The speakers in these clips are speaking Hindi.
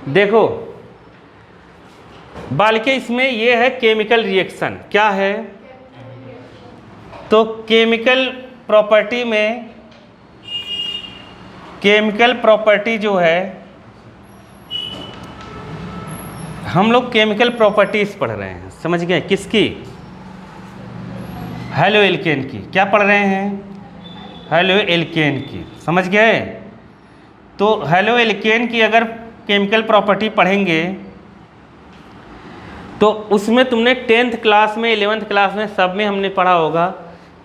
देखो बालिके इसमें ये है केमिकल रिएक्शन, क्या है? तो केमिकल प्रॉपर्टी में, केमिकल प्रॉपर्टी जो है, हम लोग केमिकल प्रॉपर्टीज पढ़ रहे हैं, समझ गए? किसकी? हेलो एल्केन की। क्या पढ़ रहे हैं? हेलो एल्केन की, समझ गए? तो हेलो एल्केन की अगर केमिकल प्रॉपर्टी पढ़ेंगे तो उसमें तुमने 10th क्लास में, 11th क्लास में, सब में हमने पढ़ा होगा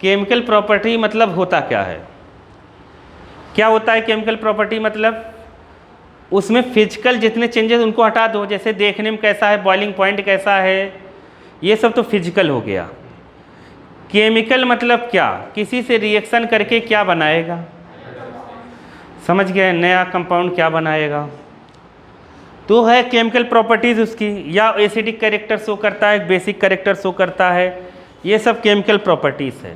केमिकल प्रॉपर्टी मतलब होता क्या है। क्या होता है केमिकल प्रॉपर्टी? मतलब उसमें फिजिकल जितने चेंजेस उनको हटा दो, जैसे देखने में कैसा है, बॉइलिंग पॉइंट कैसा है, ये सब तो फिजिकल हो गया। केमिकल मतलब क्या? किसी से रिएक्शन करके क्या बनाएगा, समझ गए? नया कंपाउंड क्या बनाएगा, तो है केमिकल प्रॉपर्टीज़ उसकी। या एसिडिक कैरेक्टर शो करता है, बेसिक कैरेक्टर शो करता है, ये सब केमिकल प्रॉपर्टीज़ है।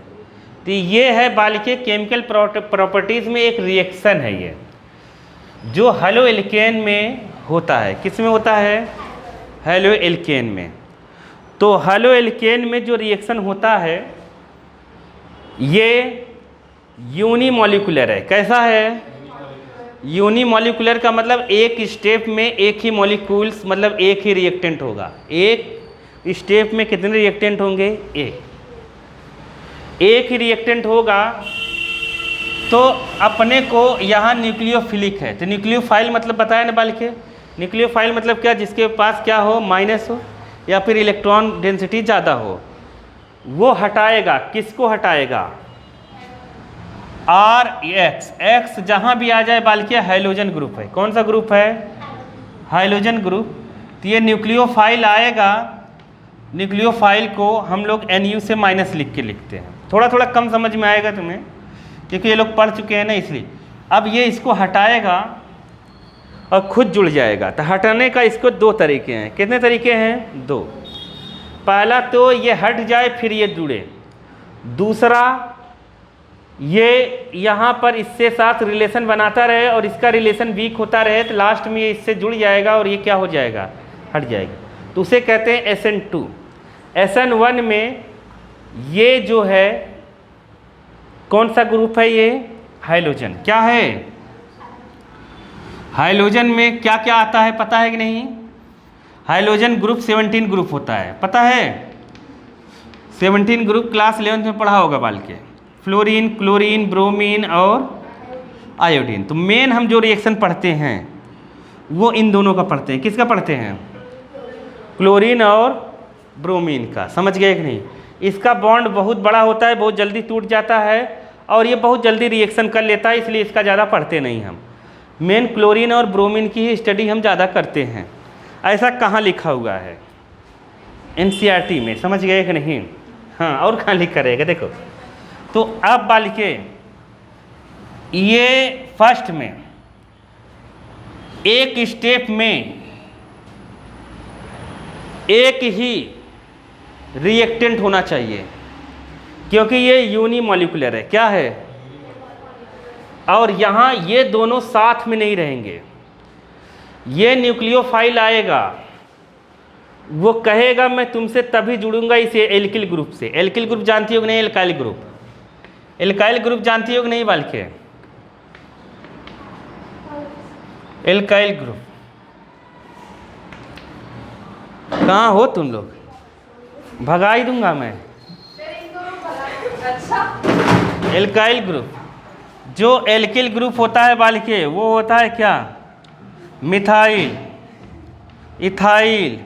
तो ये है बालिके केमिकल प्रॉपर्टीज़ में एक रिएक्शन है ये, जो हेलो एल्केन में होता है। किस में होता है? हेलो एल्केन में। तो हेलो एल्केन में जो रिएक्शन होता है ये यूनिमॉलिक्यूलर है। कैसा है? यूनिमॉलिक्यूलर का मतलब एक स्टेप में एक ही मॉलिक्यूल्स, मतलब एक ही रिएक्टेंट होगा। एक स्टेप में कितने रिएक्टेंट होंगे? एक ही रिएक्टेंट होगा। तो अपने को यहाँ न्यूक्लियोफिलिक है, तो न्यूक्लियोफाइल मतलब बताया ना बालिके? न्यूक्लियोफाइल मतलब क्या? जिसके पास क्या हो, माइनस हो या फिर इलेक्ट्रॉन डेंसिटी ज़्यादा हो, वो हटाएगा। किसको हटाएगा? Are x. एक्स जहाँ भी आ जाए बालिके हाइड्रोजन ग्रुप है। कौन सा ग्रुप है? Hydrogen group. तो ये न्यूक्लियोफाइल आएगा, न्यूक्लियोफाइल को हम लोग NU से माइनस लिख के लिखते हैं। थोड़ा थोड़ा कम समझ में आएगा तुम्हें क्योंकि ये लोग पढ़ चुके हैं ना, इसलिए। अब ये इसको हटाएगा और खुद जुड़ जाएगा। तो हटाने का इसको दो तरीके हैं। कितने तरीके हैं? दो। पहला तो ये हट जाए फिर ये जुड़े, दूसरा ये यहाँ पर इससे साथ रिलेशन बनाता रहे और इसका रिलेशन वीक होता रहे, तो लास्ट में ये इससे जुड़ जाएगा और ये क्या हो जाएगा? हट जाएगा। तो उसे कहते हैं SN2। SN1 में ये जो है कौन सा ग्रुप है? ये हाइड्रोजन। क्या है? हाइड्रोजन में क्या क्या आता है पता है कि नहीं? हाइड्रोजन ग्रुप 17 ग्रुप होता है, पता है? 17 ग्रुप क्लास 11th में पढ़ा होगा बालिके। फ्लोरीन, क्लोरीन, ब्रोमीन और आयोडीन। तो मेन हम जो रिएक्शन पढ़ते हैं वो इन दोनों का पढ़ते हैं। किसका पढ़ते हैं? क्लोरीन और ब्रोमीन का। समझ गए कि नहीं? इसका बॉन्ड बहुत बड़ा होता है, बहुत जल्दी टूट जाता है और ये बहुत जल्दी रिएक्शन कर लेता है, इसलिए इसका ज़्यादा पढ़ते नहीं हम। मेन क्लोरीन और ब्रोमीन की ही स्टडी हम ज़्यादा करते हैं। ऐसा कहाँ लिखा हुआ है? NCERT में। समझ गए कि नहीं? हाँ, और कहाँ लिखा रहेगा? देखो तो अब बालिके ये फर्स्ट में एक स्टेप में एक ही रिएक्टेंट होना चाहिए क्योंकि ये यूनिमॉलिक्यूलर है। क्या है? और यहाँ ये दोनों साथ में नहीं रहेंगे। ये न्यूक्लियोफाइल आएगा, वो कहेगा मैं तुमसे तभी जुड़ूंगा इस एल्किल ग्रुप से। एल्किल ग्रुप जानती हो कि नहीं? Alkyl group. एल्काइल ग्रुप जानती हो कि नहीं बालिके? एल्काइल ग्रुप कहाँ हो तुम लोग? भगा ही दूंगा मैं। एल्काइल ग्रुप, जो एल्किल ग्रुप होता है बालिके, वो होता है क्या? मिथाइल, इथाइल,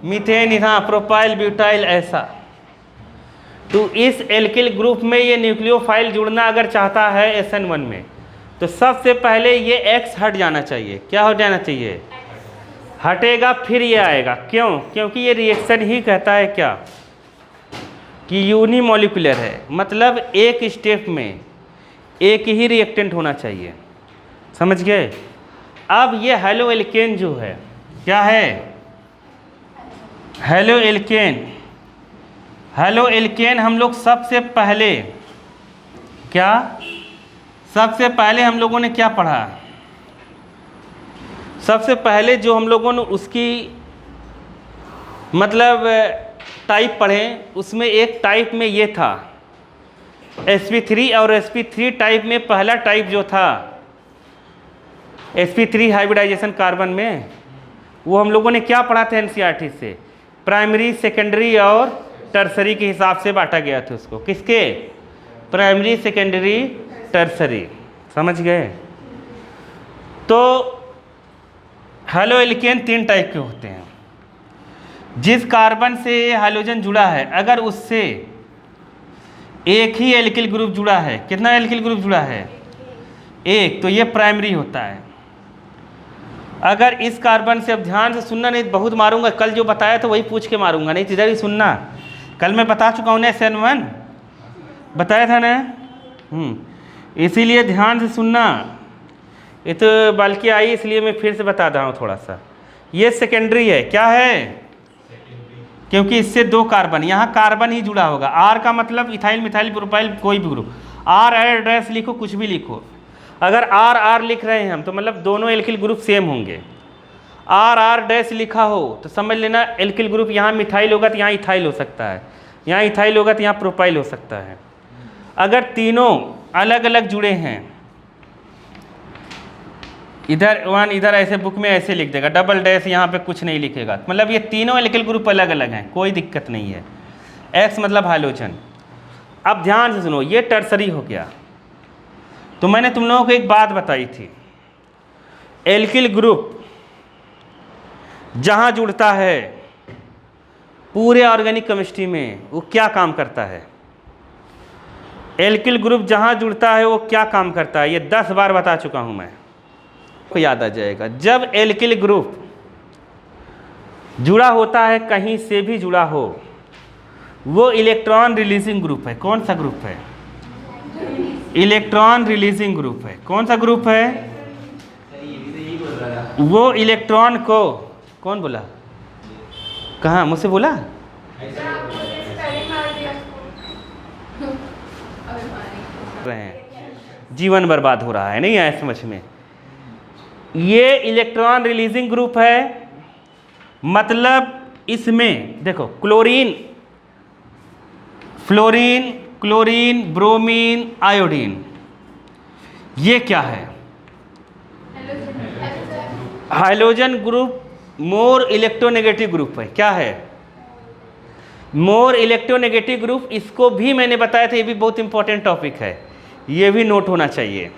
मीथेन, इथा, प्रोपाइल, ब्यूटाइल, ऐसा। तो इस एल्किल ग्रुप में ये न्यूक्लियोफाइल जुड़ना अगर चाहता है SN1 में, तो सबसे पहले ये X हट जाना चाहिए। क्या हो जाना चाहिए? हटेगा फिर ये आएगा। क्यों? क्योंकि ये रिएक्शन ही कहता है क्या? कि यूनिमॉलिक्यूलर है, मतलब एक स्टेप में एक ही रिएक्टेंट होना चाहिए। समझ गए? अब ये हेलो एल्केन जो है, क्या है? Halo alkane. हेलो एल्केन हम लोग सबसे पहले सबसे पहले हम लोगों ने क्या पढ़ा? सबसे पहले जो हम लोगों ने उसकी मतलब टाइप पढ़े, उसमें एक टाइप में ये था sp3, और sp3 टाइप में पहला टाइप जो था sp3 हाइब्रिडाइजेशन कार्बन में, वो हम लोगों ने क्या पढ़ा था एनसीईआरटी से, प्राइमरी, सेकेंडरी और टर्सरी के हिसाब से बांटा गया था उसको। किसके? Primary, secondary, tertiary. समझ गए? तो हैलोएल्केन 3 टाइप के होते हैं। जिस कार्बन से हाइड्रोजन जुड़ा है, अगर उससे एक ही एल्किल ग्रुप जुड़ा है, कितना एल्किल ग्रुप जुड़ा है? एक, तो ये प्राइमरी होता है। अगर इस कार्बन से, अब ध्यान से सुनना, नहीं बहुत मारूंगा, कल जो बताया था वही पूछ के मारूंगा, नहीं इधर ही सुनना। कल मैं बता चुका हूँ ना, SN1 बताया था ना। इसीलिए ध्यान से सुनना, ये तो बल्कि आई इसलिए मैं फिर से बता रहा हूँ थोड़ा सा। ये सेकेंडरी है। क्या है? क्योंकि इससे 2 कार्बन, यहाँ कार्बन ही जुड़ा होगा। R का मतलब इथाइल, मिथाइल, प्रोपाइल, कोई भी ग्रुप। R एड्रेस लिखो, कुछ भी लिखो। अगर R लिख रहे हैं हम तो मतलब दोनों एल्किल ग्रुप सेम होंगे। R लिखा हो तो समझ लेना एल्किल ग्रुप, यहाँ मिथाइल होगा तो यहाँ इथाइल हो सकता है, यहाँ इथाइल होगा तो यहाँ प्रोपाइल हो सकता है। अगर तीनों अलग अलग जुड़े हैं, इधर 1, इधर ऐसे बुक में ऐसे लिख देगा, डबल डैश, यहाँ पे कुछ नहीं लिखेगा, मतलब ये तीनों एल्किल ग्रुप अलग अलग हैं, कोई दिक्कत नहीं है। X मतलब हाइड्रोजन। अब ध्यान से सुनो, ये टर्सरी हो गया। तो मैंने तुम लोगों को एक बात बताई थी, एल्किल ग्रुप जहाँ जुड़ता है पूरे ऑर्गेनिक केमिस्ट्री में, वो क्या काम करता है? एल्किल ग्रुप जहाँ जुड़ता है वो क्या काम करता है? ये 10 बार बता चुका हूँ मैं, को याद आ जाएगा। जब एल्किल ग्रुप जुड़ा होता है, कहीं से भी जुड़ा हो, वो इलेक्ट्रॉन रिलीजिंग ग्रुप है। कौन सा ग्रुप है? इलेक्ट्रॉन रिलीजिंग ग्रुप है। कौन सा ग्रुप है? वो इलेक्ट्रॉन को, कौन बोला? कहाँ? मुझसे बोला? रहे हैं, जीवन बर्बाद हो रहा है, नहीं आया समझ में? ये इलेक्ट्रॉन रिलीजिंग ग्रुप है, मतलब इसमें देखो chlorine, fluorine, chlorine, bromine, iodine, ये क्या है? Hydrogen group more electronegative group है। क्या है? More electronegative group. इसको भी मैंने बताया था, ये भी बहुत इंपॉर्टेंट टॉपिक है, ये भी नोट होना चाहिए।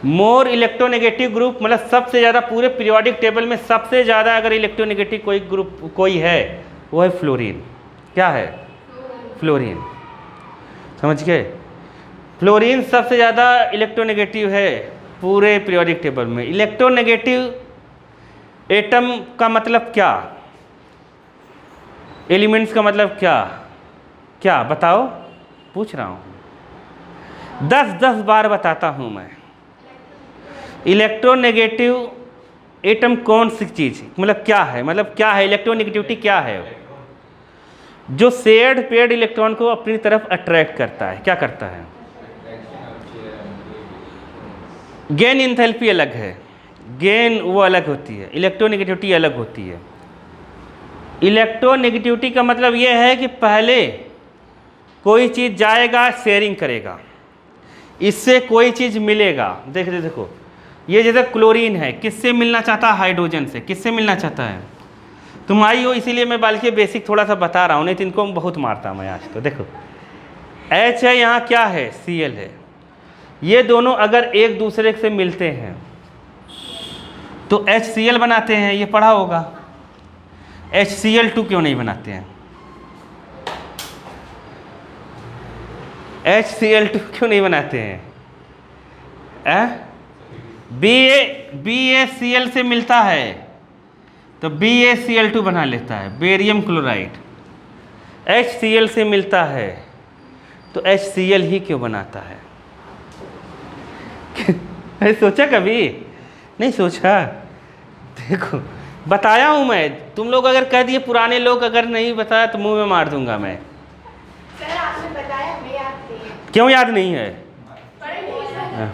मोर इलेक्ट्रोनेगेटिव ग्रुप मतलब सबसे ज़्यादा पूरे पीरियोडिक टेबल में सबसे ज़्यादा अगर इलेक्ट्रोनेगेटिव कोई ग्रुप कोई है, वो है फ्लोरीन। क्या है? फ्लोरीन। समझ गए? फ्लोरीन सबसे ज़्यादा इलेक्ट्रोनेगेटिव है पूरे पीरियोडिक टेबल में। इलेक्ट्रोनेगेटिव एटम का मतलब क्या? एलिमेंट्स का मतलब क्या? क्या बताओ? पूछ रहा हूँ, 10 बार बताता हूँ मैं। इलेक्ट्रोनेगेटिव एटम कौन सी चीज़, मतलब क्या है? मतलब क्या है इलेक्ट्रोनेगेटिविटी? क्या है? जो शेयर्ड पेयर्ड इलेक्ट्रॉन को अपनी तरफ अट्रैक्ट करता है। क्या करता है? गेन एंथैल्पी अलग है, गेन वो अलग होती है, इलेक्ट्रोनेगेटिविटी अलग होती है। इलेक्ट्रोनेगेटिविटी का मतलब ये है कि पहले कोई चीज़ जाएगा, शेयरिंग करेगा, इससे कोई चीज़ मिलेगा। देखो ये जैसे क्लोरीन है, किससे मिलना चाहता है? हाइड्रोजन से। किससे मिलना चाहता है? तुम आई हो इसीलिए मैं बाल्कि बेसिक थोड़ा सा बता रहा हूँ, नहीं तो इनको बहुत मारता मैं आज। तो देखो H है, यहाँ क्या है? Cl है। ये दोनों अगर एक दूसरे से मिलते हैं तो HCl बनाते हैं, ये पढ़ा होगा। HCl2 क्यों नहीं बनाते हैं? HCl2 क्यों नहीं बनाते हैं? BaCl से मिलता है तो BaCl2 बना लेता है, बेरियम क्लोराइड। HCl से मिलता है तो HCl ही क्यों बनाता है? सोचा कभी? नहीं सोचा? देखो बताया हूँ मैं, तुम लोग अगर कह दिए, पुराने लोग अगर नहीं बताया तो मुंह में मार दूंगा मैं। सर आपने बताया, हमें याद नहीं है। क्यों याद नहीं है?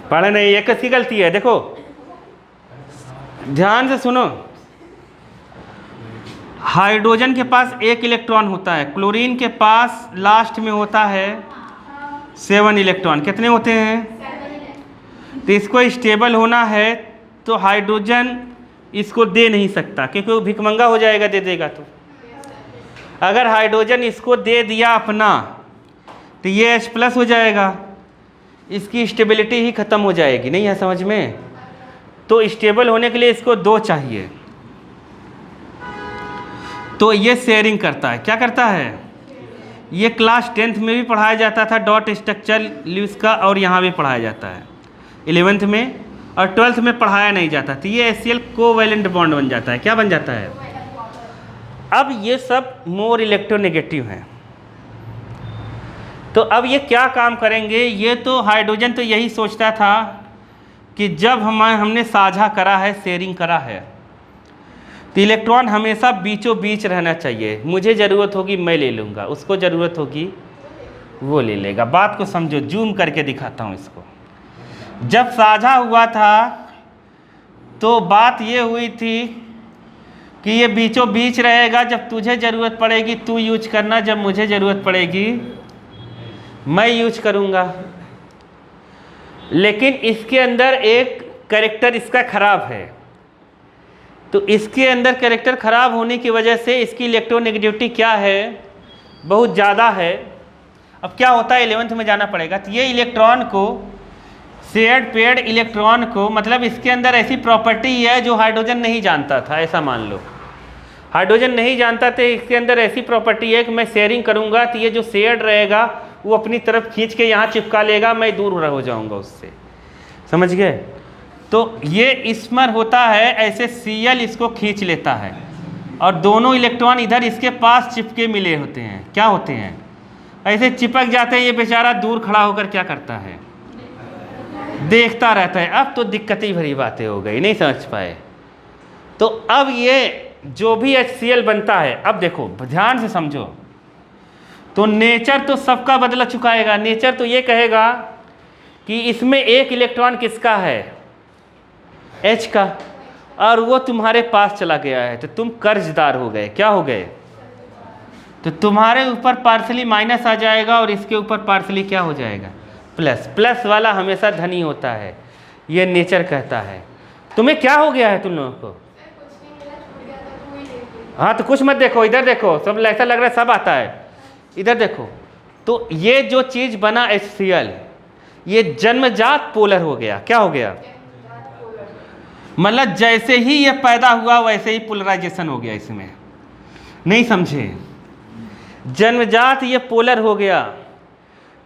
पढ़े नहीं, ये किसकी गलती है? देखो ध्यान से सुनो, हाइड्रोजन के पास एक इलेक्ट्रॉन होता है, क्लोरीन के पास लास्ट में होता है 7 इलेक्ट्रॉन। कितने होते हैं? तो इसको स्टेबल होना है तो हाइड्रोजन इसको दे नहीं सकता, क्योंकि वो भिखमंगा हो जाएगा दे देगा तो। अगर हाइड्रोजन इसको दे दिया अपना तो ये H+ हो जाएगा, इसकी स्टेबिलिटी ही ख़त्म हो जाएगी। नहीं है समझ में? तो स्टेबल होने के लिए इसको 2 चाहिए, तो ये शेयरिंग करता है। क्या करता है? ये क्लास 10th में भी पढ़ाया जाता था डॉट स्ट्रक्चर ल्यूइस का, और यहाँ भी पढ़ाया जाता है 11th में, और 12th में पढ़ाया नहीं जाता। तो ये HCl कोवैलेंट बॉन्ड बन जाता है। क्या बन जाता है? अब ये सब मोर इलेक्ट्रोनेगेटिव हैं, तो अब ये क्या काम करेंगे? ये तो हाइड्रोजन तो यही सोचता था कि जब हमने साझा करा है, शेयरिंग करा है, तो इलेक्ट्रॉन हमेशा बीचों बीच रहना चाहिए। मुझे ज़रूरत होगी मैं ले लूँगा, उसको ज़रूरत होगी वो ले लेगा। बात को समझो, जूम करके दिखाता हूँ इसको। जब साझा हुआ था तो बात ये हुई थी कि ये बीचों बीच रहेगा, जब तुझे ज़रूरत पड़ेगी तू यूज करना, जब मुझे ज़रूरत पड़ेगी मैं यूज करूँगा। लेकिन इसके अंदर एक कैरेक्टर इसका ख़राब है, तो इसके अंदर कैरेक्टर ख़राब होने की वजह से इसकी इलेक्ट्रोनेगेटिविटी क्या है? बहुत ज़्यादा है। अब क्या होता है, 11th में जाना पड़ेगा। तो ये इलेक्ट्रॉन को, शेयर्ड पेयर्ड इलेक्ट्रॉन को, मतलब इसके अंदर ऐसी प्रॉपर्टी है जो हाइड्रोजन नहीं जानता था। ऐसा मान लो हाइड्रोजन नहीं जानता था, इसके अंदर ऐसी प्रॉपर्टी है कि मैं शेयरिंग करूँगा तो ये जो शेयर्ड रहेगा वो अपनी तरफ खींच के यहाँ चिपका लेगा, मैं दूर हो जाऊँगा उससे। समझ गए? तो ये इसमर होता है, ऐसे Cl इसको खींच लेता है, और दोनों इलेक्ट्रॉन इधर इसके पास चिपके मिले होते हैं। क्या होते हैं? ऐसे चिपक जाते हैं। ये बेचारा दूर खड़ा होकर क्या करता है? देखता रहता है। अब तो दिक्कत ही भरी बातें हो गई, नहीं समझ पाए। तो अब ये जो भी HCl बनता है, अब देखो ध्यान से समझो, तो नेचर तो सबका बदला चुकाएगा। नेचर तो ये कहेगा कि इसमें एक इलेक्ट्रॉन किसका है? H का, और वो तुम्हारे पास चला गया है, तो तुम कर्जदार हो गए। क्या हो गए? तो तुम्हारे ऊपर पार्सली माइनस आ जाएगा और इसके ऊपर पार्सली क्या हो जाएगा? प्लस। प्लस वाला हमेशा धनी होता है, ये नेचर कहता है। तुम्हें क्या हो गया है तुम लोगों को? हाँ तो कुछ मत देखो, इधर देखो, सब ऐसा लग रहा है सब आता है। इधर देखो, तो ये जो चीज़ बना HCl, ये जन्मजात पोलर हो गया। क्या हो गया? मतलब जैसे ही ये पैदा हुआ वैसे ही पोलराइजेशन हो गया इसमें। नहीं समझे? जन्मजात ये पोलर हो गया,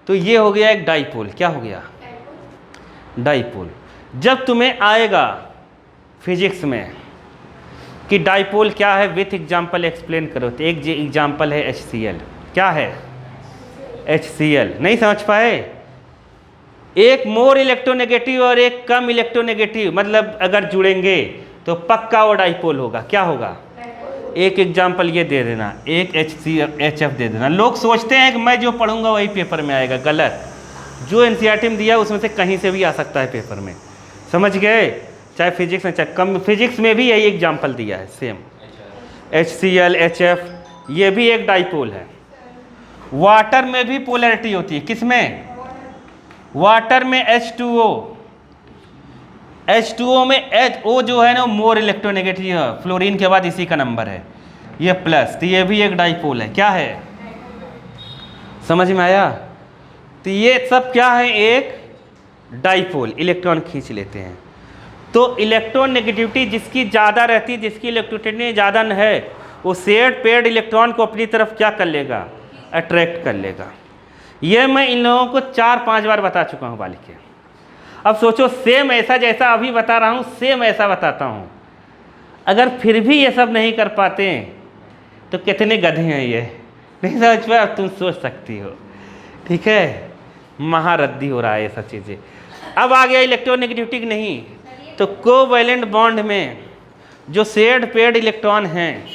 तो ये हो गया एक डाइपोल। क्या हो गया? डाइपोल। जब तुम्हें आएगा फिजिक्स में कि डाइपोल क्या है, विथ एग्जाम्पल एक्सप्लेन करो, तो एक एग्जाम्पल है HCl। क्या है? HCl। नहीं समझ पाए? एक मोर इलेक्ट्रोनेगेटिव और एक कम इलेक्ट्रोनेगेटिव, मतलब अगर जुड़ेंगे तो पक्का वो डाइपोल होगा। क्या होगा? एक एग्जाम्पल ये दे देना, एक HF दे देना। लोग सोचते हैं कि मैं जो पढ़ूंगा वही पेपर में आएगा। गलत। जो NCERT में दिया उसमें से कहीं से भी आ सकता है पेपर में। समझ गए? चाहे फिजिक्स में, चाहे कम फिजिक्स में भी यही एग्जाम्पल दिया है सेम। HCl, HF, ये भी एक डाइपोल है। वाटर में भी पोलैरिटी होती है। किसमें? वाटर में H2O। H2O में O जो है ना मोर इलेक्ट्रोनेगेटिव है, फ्लोरीन के बाद इसी का नंबर है, ये प्लस। तो ये भी एक डाइपोल है। क्या है? समझ में आया? तो ये सब क्या है? एक डाइपोल, इलेक्ट्रॉन खींच लेते हैं। तो इलेक्ट्रॉन नेगेटिविटी जिसकी ज़्यादा रहती है, जिसकी इलेक्ट्रोनेगेटिविटी ज़्यादा है, वो शेयर्ड पेयर्ड इलेक्ट्रॉन को अपनी तरफ क्या कर लेगा? अट्रैक्ट कर लेगा। ये मैं इन लोगों को 4-5 बार बता चुका हूँ बालिके। अब सोचो, सेम ऐसा जैसा अभी बता रहा हूँ सेम ऐसा बताता हूँ। अगर फिर भी ये सब नहीं कर पाते तो कितने गधे हैं ये। नहीं समझ पाए? अब तुम सोच सकती हो। ठीक है? महारद्दी हो रहा है ये सब चीज़ें। अब आ गया इलेक्ट्रोनेगेटिविटी नहीं, तो कोवैलेंट बॉन्ड में जो शेयर्ड पेयर्ड इलेक्ट्रॉन हैं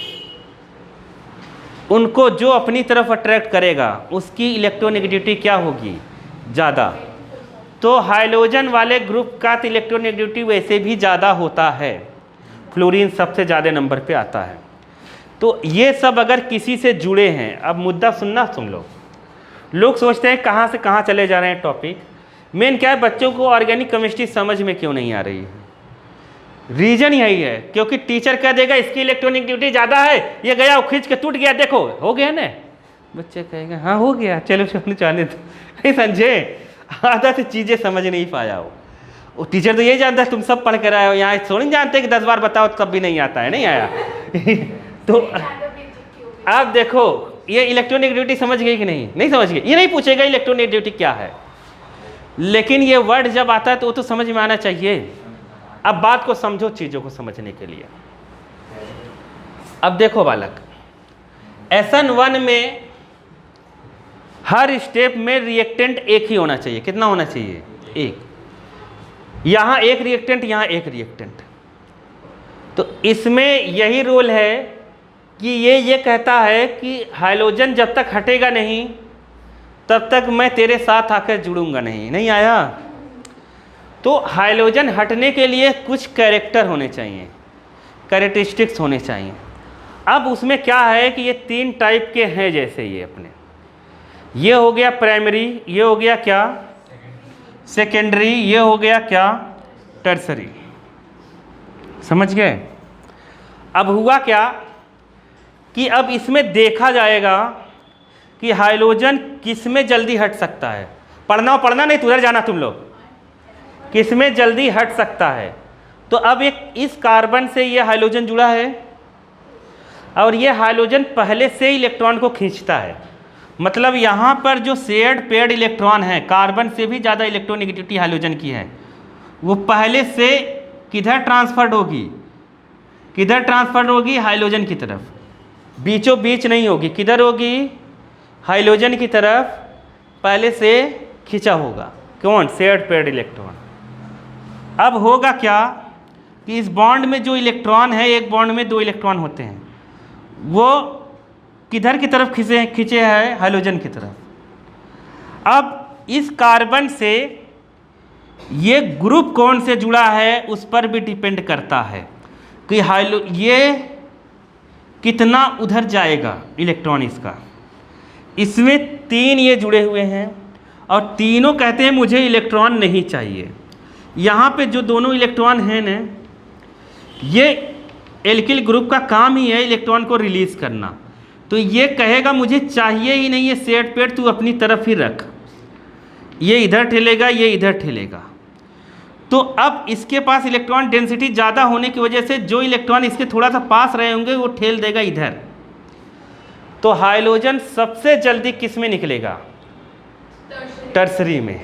उनको जो अपनी तरफ अट्रैक्ट करेगा उसकी इलेक्ट्रोनेगेटिविटी क्या होगी? ज़्यादा। तो हाइड्रोजन वाले ग्रुप का तो इलेक्ट्रोनेगेटिविटी वैसे भी ज़्यादा होता है, फ्लोरीन सबसे ज़्यादा नंबर पे आता है। तो ये सब अगर किसी से जुड़े हैं, अब मुद्दा सुनना तुम लोग सोचते हैं कहाँ से कहाँ चले जा रहे हैं टॉपिक। मेन क्या है, बच्चों को ऑर्गेनिक केमिस्ट्री समझ में क्यों नहीं आ रही है? रीजन यही है, क्योंकि टीचर कह देगा इसकी इलेक्ट्रॉनिक ड्यूटी ज़्यादा है, ये गया वो खींच के टूट गया, देखो हो गया ना। बच्चे कहेंगे हाँ हो गया, चलो चलो जाने दो। नहीं समझे, आधा से चीज़ें समझ नहीं पाया वो टीचर तो यही जानता है तुम सब पढ़ कर आए हो, यहाँ थोड़ी जानते कि 10 बार बताओ तब भी नहीं आता है, नहीं आया। तो आप देखो ये इलेक्ट्रॉनिक ड्यूटी समझ गई कि नहीं समझ गई। ये नहीं पूछेगा इलेक्ट्रॉनिक ड्यूटी क्या है, लेकिन ये वर्ड जब आता है तो वो तो समझ में आना चाहिए। अब बात को समझो चीज़ों को समझने के लिए। अब देखो बालक, SN1 में हर स्टेप में रिएक्टेंट एक ही होना चाहिए। कितना होना चाहिए? एक। यहाँ एक रिएक्टेंट, यहाँ एक रिएक्टेंट। तो इसमें यही रोल है कि ये कहता है कि हाइड्रोजन जब तक हटेगा नहीं तब तक मैं तेरे साथ आकर जुड़ूंगा नहीं आया। तो हाइड्रोजन हटने के लिए कुछ कैरेक्टर होने चाहिए, कैरेक्टरिस्टिक्स होने चाहिए। अब उसमें क्या है कि ये 3 टाइप के हैं, जैसे ये अपने ये हो गया प्राइमरी, ये हो गया क्या सेकेंडरी, ये हो गया क्या टर्सरी। समझ गए? अब हुआ क्या कि अब इसमें देखा जाएगा कि हाइड्रोजन किस में जल्दी हट सकता है। पढ़ना नहीं तो उधर जाना तुम लोग। किस में जल्दी हट सकता है? तो अब एक इस कार्बन से ये हाइड्रोजन जुड़ा है और ये हाइड्रोजन पहले से इलेक्ट्रॉन को खींचता है। मतलब यहाँ पर जो शेयर्ड पेयर्ड इलेक्ट्रॉन है, कार्बन से भी ज़्यादा इलेक्ट्रोनेगेटिविटी हाइड्रोजन की है, वो पहले से किधर ट्रांसफर्ड होगी? किधर ट्रांसफर्ड होगी? हाइड्रोजन की तरफ। बीचों बीच नहीं होगी, किधर होगी? हाइड्रोजन की तरफ पहले से खींचा होगा। कौन? Shared paired electron. अब होगा क्या कि इस बॉन्ड में जो इलेक्ट्रॉन है, एक बॉन्ड में 2 इलेक्ट्रॉन होते हैं, वो किधर की तरफ खींचे हैं? हाइड्रोजन की तरफ। अब इस कार्बन से ये ग्रुप कौन से जुड़ा है उस पर भी डिपेंड करता है कि ये कितना उधर जाएगा इलेक्ट्रॉन इसका। इसमें 3 ये जुड़े हुए हैं और तीनों कहते हैं मुझे इलेक्ट्रॉन नहीं चाहिए। यहाँ पे जो दोनों इलेक्ट्रॉन हैं ना, ये एल्किल ग्रुप का काम ही है इलेक्ट्रॉन को रिलीज़ करना। तो ये कहेगा मुझे चाहिए ही नहीं, ये शेयर्ड पेयर्ड तू अपनी तरफ ही रख। ये इधर ठेलेगा, ये इधर ठेलेगा। तो अब इसके पास इलेक्ट्रॉन डेंसिटी ज़्यादा होने की वजह से जो इलेक्ट्रॉन इसके थोड़ा सा पास रहे होंगे वो ठेल देगा इधर। तो हाइड्रोजन सबसे जल्दी किस में निकलेगा? टर्सरी में।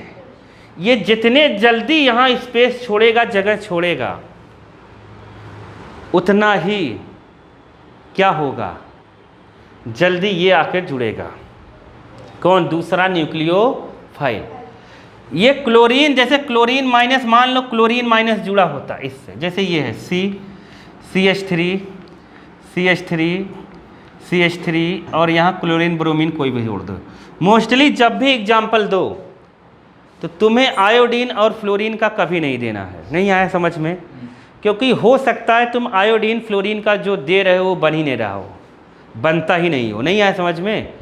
ये जितने जल्दी यहाँ स्पेस छोड़ेगा, जगह छोड़ेगा, उतना ही क्या होगा? जल्दी ये आकर जुड़ेगा। कौन? दूसरा न्यूक्लियोफाइल। ये क्लोरीन, जैसे क्लोरीन माइनस, मान लो क्लोरीन माइनस जुड़ा होता है इससे, जैसे ये है CH3 और यहाँ क्लोरीन ब्रोमीन कोई भी जोड़ दो। मोस्टली जब भी एग्जाम्पल दो तो तुम्हें आयोडीन और फ्लोरीन का कभी नहीं देना है। नहीं आया समझ में? क्योंकि हो सकता है तुम आयोडीन फ्लोरीन का जो दे रहे हो वो बन ही नहीं रहा हो, बनता ही नहीं हो। नहीं आया समझ में?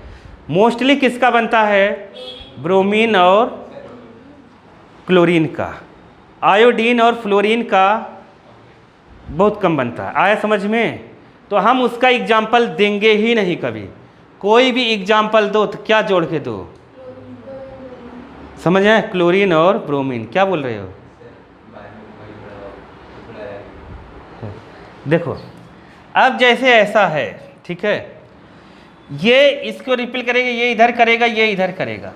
मोस्टली किसका बनता है? ब्रोमीन और क्लोरीन का। आयोडीन और फ्लोरीन का बहुत कम बनता है। आया समझ में? तो हम उसका एग्जाम्पल देंगे ही नहीं कभी। कोई भी एग्जाम्पल दो तो क्या जोड़ के दो? समझ आए? क्लोरीन और ब्रोमीन। क्या बोल रहे हो? देखो अब जैसे ऐसा है, ठीक है, ये इसको रिपील करेगा, ये इधर करेगा, ये इधर करेगा।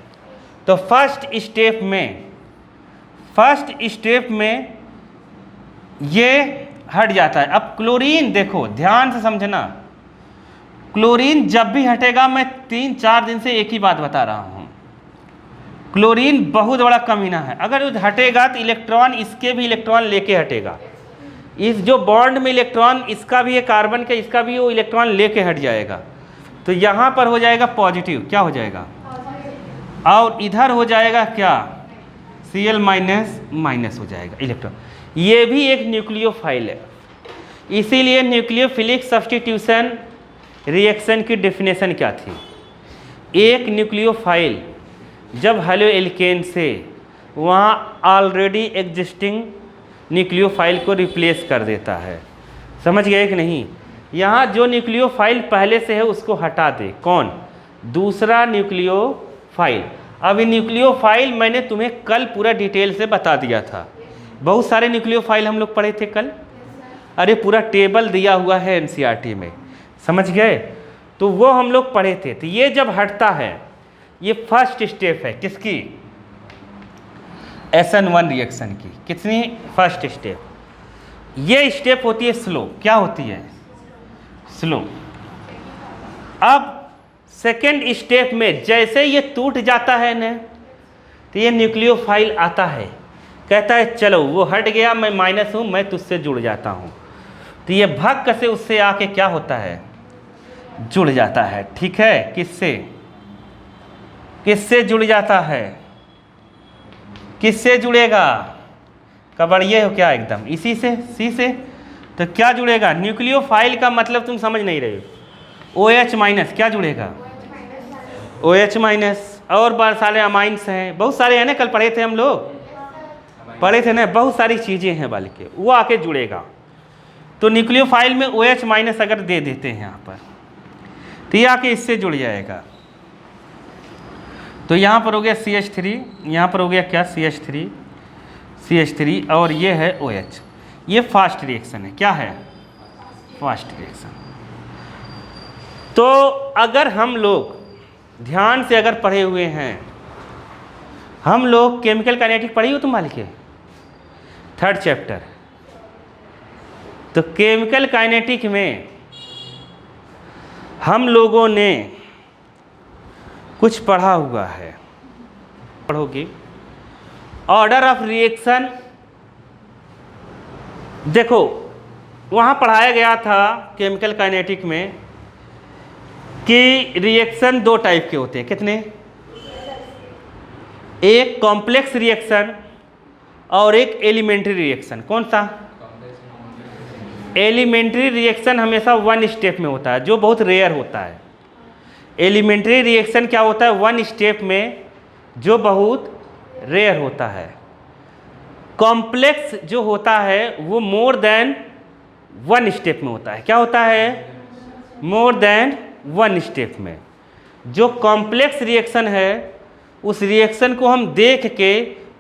तो फर्स्ट स्टेप में ये हट जाता है। अब क्लोरीन देखो, ध्यान से समझना, क्लोरीन जब भी हटेगा, मैं 3-4 दिन से एक ही बात बता रहा हूँ, क्लोरीन बहुत बड़ा कमीना है। अगर वो हटेगा तो इलेक्ट्रॉन, इसके भी इलेक्ट्रॉन लेके हटेगा। इस जो बॉन्ड में इलेक्ट्रॉन, इसका भी है कार्बन का, इसका भी वो इलेक्ट्रॉन लेके हट जाएगा। तो यहाँ पर हो जाएगा पॉजिटिव, क्या हो जाएगा? और इधर हो जाएगा क्या? Cl माइनस हो जाएगा इलेक्ट्रॉन। ये भी एक न्यूक्लियोफाइल है। इसीलिए न्यूक्लियोफिलिक सब्स्टिट्यूशन रिएक्शन की डेफिनेशन क्या थी? एक न्यूक्लियोफाइल जब हेलो एल्केन से वहाँ ऑलरेडी एग्जिस्टिंग न्यूक्लियोफाइल को रिप्लेस कर देता है। समझ गए कि नहीं? यहाँ जो न्यूक्लियोफाइल पहले से है उसको हटा दे। कौन? दूसरा न्यूक्लियोफाइल। अब ये न्यूक्लियोफाइल मैंने तुम्हें कल पूरा डिटेल से बता दिया था। बहुत सारे न्यूक्लियोफाइल हम लोग पढ़े थे कल। अरे पूरा टेबल दिया हुआ है एनसीईआरटी में। समझ गए? तो वो हम लोग पढ़े थे। तो ये जब हटता है, ये फर्स्ट स्टेप है किसकी? SN1 रिएक्शन की। कितनी? First step. ये स्टेप होती है स्लो। क्या होती है? स्लो। अब सेकेंड स्टेप में जैसे ये टूट जाता है ना, तो ये न्यूक्लियोफाइल आता है, कहता है चलो वो हट गया, मैं माइनस हूँ, मैं तुझसे जुड़ जाता हूँ। तो ये भक्क से उससे आके क्या होता है? जुड़ जाता है। ठीक है? किससे? किससे जुड़ जाता है? किससे जुड़ेगा? कबड़िए हो क्या एकदम? इसी से, सी से। तो क्या जुड़ेगा? न्यूक्लियोफाइल का मतलब तुम समझ नहीं रहे हो। OH माइनस क्या जुड़ेगा? OH minus. और बहुत सारे अमाइंस हैं, बहुत सारे हैं ना, कल पढ़े थे हम लोग, पढ़े थे ना, बहुत सारी चीज़ें हैं बल्कि, वो आके जुड़ेगा। तो न्यूक्लियोफाइल में OH माइनस अगर दे देते हैं यहाँ पर, तो ये आके इससे जुड़ जाएगा। तो यहाँ पर हो गया CH3, यहाँ पर हो गया क्या? CH3 और ये है OH। ये फास्ट रिएक्शन है। क्या है? Fast reaction. तो अगर हम लोग ध्यान से अगर पढ़े हुए हैं, हम लोग केमिकल काइनेटिक पढ़ी हो तुम मालिक के 3rd चैप्टर। तो केमिकल काइनेटिक में हम लोगों ने कुछ पढ़ा हुआ है। पढ़ोगे ऑर्डर ऑफ रिएक्शन। देखो वहाँ पढ़ाया गया था केमिकल काइनेटिक में कि रिएक्शन 2 टाइप के होते हैं। कितने? एक कॉम्प्लेक्स रिएक्शन और एक एलिमेंट्री रिएक्शन। कौन सा? एलिमेंट्री रिएक्शन हमेशा 1 स्टेप में होता है, जो बहुत रेयर होता है। एलिमेंट्री रिएक्शन क्या होता है? 1 स्टेप में, जो बहुत रेयर होता है। कॉम्प्लेक्स जो होता है वो मोर देन 1 स्टेप में होता है। क्या होता है? मोर देन 1 स्टेप में। जो कॉम्प्लेक्स रिएक्शन है उस रिएक्शन को हम देख के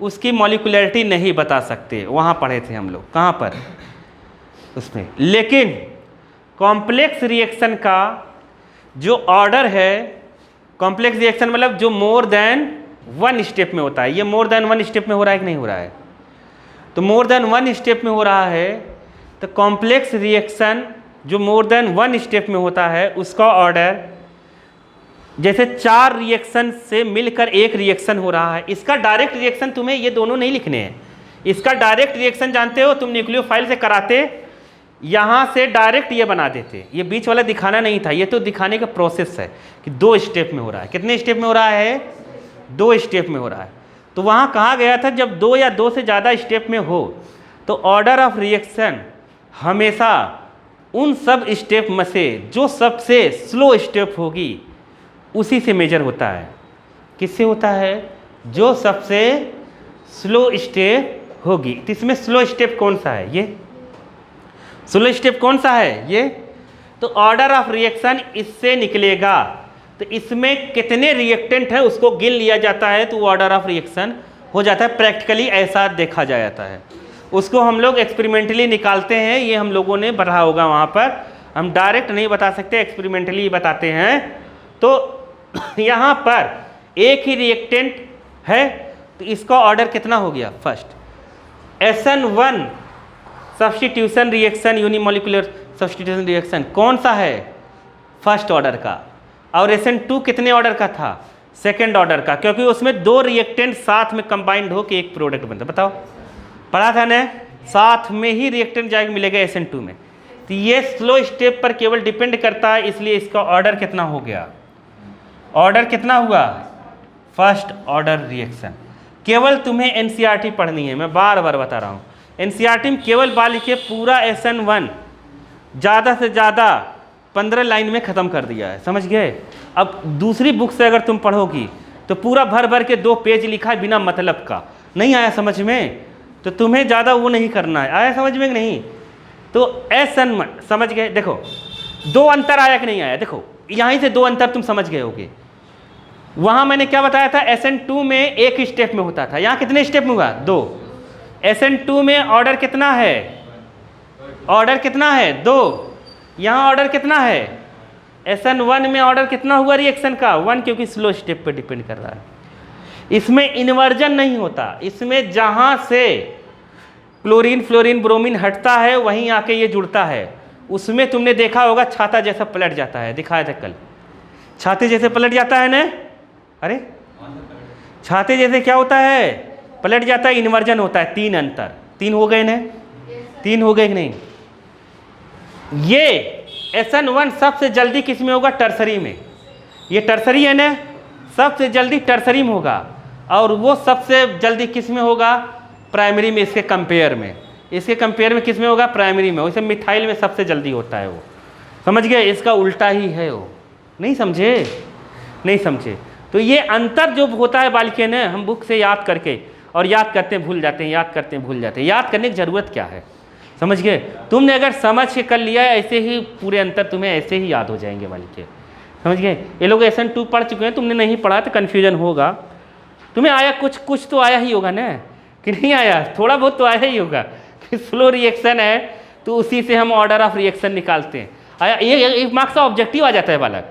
उसकी मॉलिक्यूलरिटी नहीं बता सकते। वहाँ पढ़े थे हम लोग। कहाँ पर? उसमें। लेकिन कॉम्प्लेक्स रिएक्शन का जो ऑर्डर है, कॉम्प्लेक्स रिएक्शन मतलब जो मोर देन 1 स्टेप में होता है। ये मोर देन 1 स्टेप में हो रहा है कि नहीं हो रहा है? तो मोर देन 1 स्टेप में हो रहा है। तो कॉम्प्लेक्स रिएक्शन जो मोर देन 1 स्टेप में होता है उसका ऑर्डर, जैसे 4 रिएक्शन से मिलकर एक रिएक्शन हो रहा है। इसका डायरेक्ट रिएक्शन तुम्हें ये दोनों नहीं लिखने हैं। इसका डायरेक्ट रिएक्शन जानते हो तुम न्यूक्लियोफाइल से कराते, यहाँ से डायरेक्ट ये बना देते। ये बीच वाला दिखाना नहीं था, ये तो दिखाने का प्रोसेस है कि 2 स्टेप में हो रहा है। कितने स्टेप में हो रहा है? 2 स्टेप में हो रहा है। तो वहाँ कहा गया था जब 2 या 2 से ज़्यादा स्टेप में हो तो ऑर्डर ऑफ रिएक्शन हमेशा उन सब स्टेप में से जो सबसे स्लो स्टेप होगी उसी से मेजर होता है। किससे होता है? जो सबसे स्लो स्टेप होगी। तो इसमें स्लो स्टेप कौन सा है? ये स्लो स्टेप कौन सा है? ये। तो ऑर्डर ऑफ रिएक्शन इससे निकलेगा। तो इसमें कितने रिएक्टेंट है उसको गिन लिया जाता है, तो ऑर्डर ऑफ रिएक्शन हो जाता है। प्रैक्टिकली ऐसा देखा जाता है। उसको हम लोग एक्सपेरिमेंटली निकालते हैं। ये हम लोगों ने पढ़ा होगा वहाँ पर, हम डायरेक्ट नहीं बता सकते, एक्सपेरिमेंटली बताते हैं। तो यहाँ पर एक ही रिएक्टेंट है, तो इसका ऑर्डर कितना हो गया? First. SN1 substitution reaction, unimolecular substitution reaction कौन सा है? फर्स्ट ऑर्डर का। और SN2 कितने ऑर्डर का था? सेकेंड ऑर्डर का, क्योंकि उसमें 2 रिएक्टेंट साथ में कंबाइंड हो के एक प्रोडक्ट बनता। बताओ, पढ़ा था ना? साथ में ही रिएक्टेंट जाके मिलेगा SN2 में। तो ये स्लो स्टेप पर केवल डिपेंड करता है, इसलिए इसका ऑर्डर कितना हो गया? ऑर्डर कितना हुआ? First order reaction. केवल तुम्हें एनसीईआरटी पढ़नी है, मैं बार बार बता रहा हूँ। एनसीईआरटी में केवल बाल लिखिए पूरा SN1 ज़्यादा से ज़्यादा 15 लाइन में ख़त्म कर दिया है, समझ गए। अब दूसरी बुक से अगर तुम पढ़ोगी तो पूरा भर भर के 2 पेज लिखा है बिना मतलब का, नहीं आया समझ में, तो तुम्हें ज़्यादा वो नहीं करना है। आया समझ में कि नहीं? तो SN1 समझ गए। देखो 2 अंतर आया कि नहीं आया, देखो यहाँ से 2 अंतर तुम समझ गए होगे। वहाँ मैंने क्या बताया था, SN2 में 1 स्टेप में होता था, यहाँ कितने स्टेप में हुआ, 2। SN2 में ऑर्डर कितना है, ऑर्डर कितना है, 2। यहाँ ऑर्डर कितना है, SN1 में ऑर्डर कितना हुआ रिएक्शन का, 1, क्योंकि स्लो स्टेप पे डिपेंड कर रहा है। इसमें इन्वर्जन नहीं होता, इसमें जहाँ से क्लोरीन फ्लोरीन ब्रोमीन हटता है वहीं आके ये जुड़ता है। उसमें तुमने देखा होगा छाता जैसा पलट जाता है, दिखाया था कल, छाते जैसे पलट जाता है ना, अरे छाते जैसे क्या होता है, पलट जाता है, इन्वर्जन होता है। 3 अंतर, 3 हो गए ना, 3 हो गए कि नहीं। ये SN1 सबसे जल्दी किस में होगा, टर्सरी में। ये टर्सरी है ना, सबसे जल्दी टर्सरी में होगा, और वो सबसे जल्दी किस में होगा, प्राइमरी में। इसके कंपेयर में, इसके कंपेयर में किस में होगा, प्राइमरी में। वैसे मिथाइल में सबसे जल्दी होता है वो, समझ गए। इसका उल्टा ही है वो, नहीं समझे, नहीं समझे। तो ये अंतर जो होता है बालिके ने, हम बुक से याद करके, और याद करते हैं भूल जाते हैं, याद करते हैं भूल जाते हैं। याद करने की ज़रूरत क्या है, समझ गए। तुमने अगर समझ के कर लिया है, ऐसे ही पूरे अंतर तुम्हें ऐसे ही याद हो जाएंगे बालिके, समझ गए। ये लोग SN2 पढ़ चुके हैं, तुमने नहीं पढ़ा तो कन्फ्यूजन होगा। तुम्हें आया कुछ तो आया ही होगा ना, कि नहीं आया, थोड़ा बहुत तो आया ही होगा। स्लो रिएक्शन है तो उसी से हम ऑर्डर ऑफ रिएक्शन निकालते हैं। आया, ये 1 मार्क्स का ऑब्जेक्टिव आ जाता है बालक,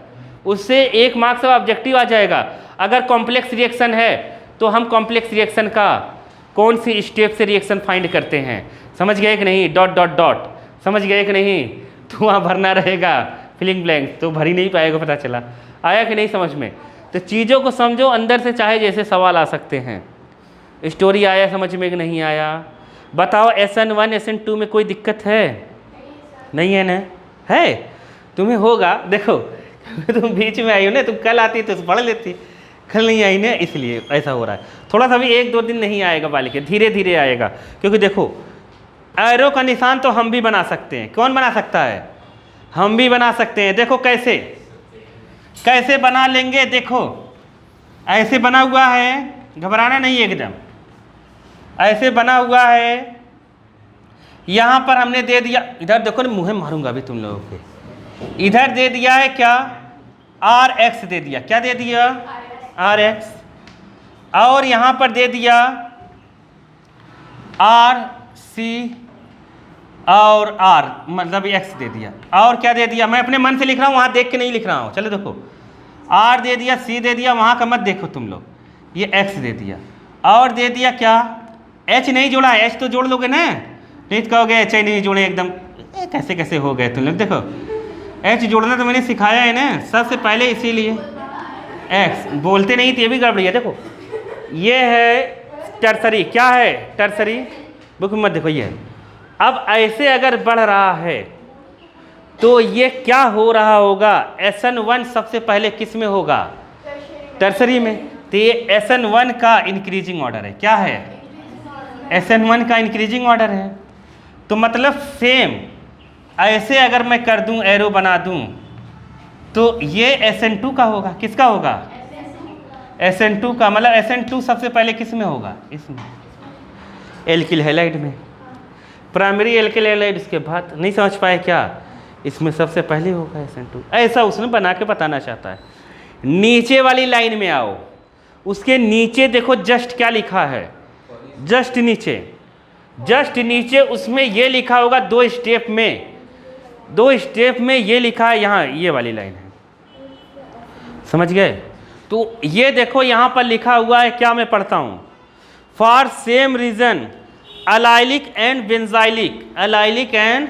उससे 1 मार्क्स का ऑब्जेक्टिव आ जाएगा। अगर कॉम्प्लेक्स रिएक्शन है तो हम कॉम्प्लेक्स रिएक्शन का कौन सी स्टेप से रिएक्शन फाइंड करते हैं, समझ गए कि नहीं, डॉट डॉट डॉट, समझ गए कि नहीं। तो वहाँ भरना रहेगा फिलिंग ब्लैंक, तो भर ही नहीं पाएगा, पता चला। आया कि नहीं समझ में। तो चीज़ों को समझो अंदर से, चाहे जैसे सवाल आ सकते हैं। स्टोरी आया समझ में कि नहीं आया, बताओ। SN1 SN2 में कोई दिक्कत है, नहीं है ना, है तुम्हें होगा। देखो तुम बीच में आई हो ना, तुम कल आती तो पढ़ लेती, कल नहीं आई ना, इसलिए ऐसा हो रहा है। थोड़ा सा भी 1-2 दिन नहीं आएगा बालिके, धीरे धीरे आएगा। क्योंकि देखो एरो का निशान तो हम भी बना सकते हैं, कौन बना सकता है, हम भी बना सकते हैं। देखो कैसे कैसे बना लेंगे, देखो ऐसे बना हुआ है, घबराना नहीं एकदम, ऐसे बना हुआ है। यहाँ पर हमने दे दिया, इधर देखो ना, मुँह मारूंगा अभी तुम लोगों के। इधर दे दिया है क्या, RX दे दिया, क्या दे दिया, RX। और यहाँ पर दे दिया RC और R, मतलब X दे दिया। और क्या दे दिया, मैं अपने मन से लिख रहा हूँ, वहाँ देख के नहीं लिख रहा हूँ। चलो देखो, R दे दिया, C दे दिया, वहाँ का मत देखो तुम लोग, ये X दे दिया। और दे दिया क्या, H नहीं जोड़ा है, H तो जोड़ लोगे ना, नहीं तो कहोगे H नहीं जोड़े, एकदम कैसे कैसे हो गए तुम लोग। देखो H जोड़ना तो मैंने सिखाया है ना सबसे पहले, इसीलिए X बोलते नहीं थे, ये भी गड़बड़ी है। देखो ये है टर्सरी, क्या है टर्सरी, बुक में मत देखो ये। अब ऐसे अगर बढ़ रहा है तो ये क्या हो रहा होगा, SN1 सबसे पहले किस में होगा, टर्सरी में। तो ये SN1 का इंक्रीजिंग ऑर्डर है, क्या है, SN1 का इंक्रीजिंग ऑर्डर है। तो मतलब सेम ऐसे अगर मैं कर दूं, एरो बना दूं, तो ये SN2 का होगा, किसका होगा, SN2 का। मतलब SN2 सबसे पहले किस में होगा, इसमें, एल्किल हैलाइड में, प्राइमरी एल्किल हैलाइड। इसके बाद नहीं समझ पाए क्या, इसमें सबसे पहले होगा SN2। ऐसा उसने बना के बताना चाहता है। नीचे वाली लाइन में आओ, उसके नीचे देखो जस्ट क्या लिखा है, जस्ट नीचे, जस्ट नीचे उसमें ये लिखा होगा 2 स्टेप में, 2 स्टेप में ये लिखा है, यहाँ ये वाली लाइन है, समझ गए। तो ये देखो यहाँ पर लिखा हुआ है, क्या मैं पढ़ता हूँ, for same reason allylic and benzylic, allylic and,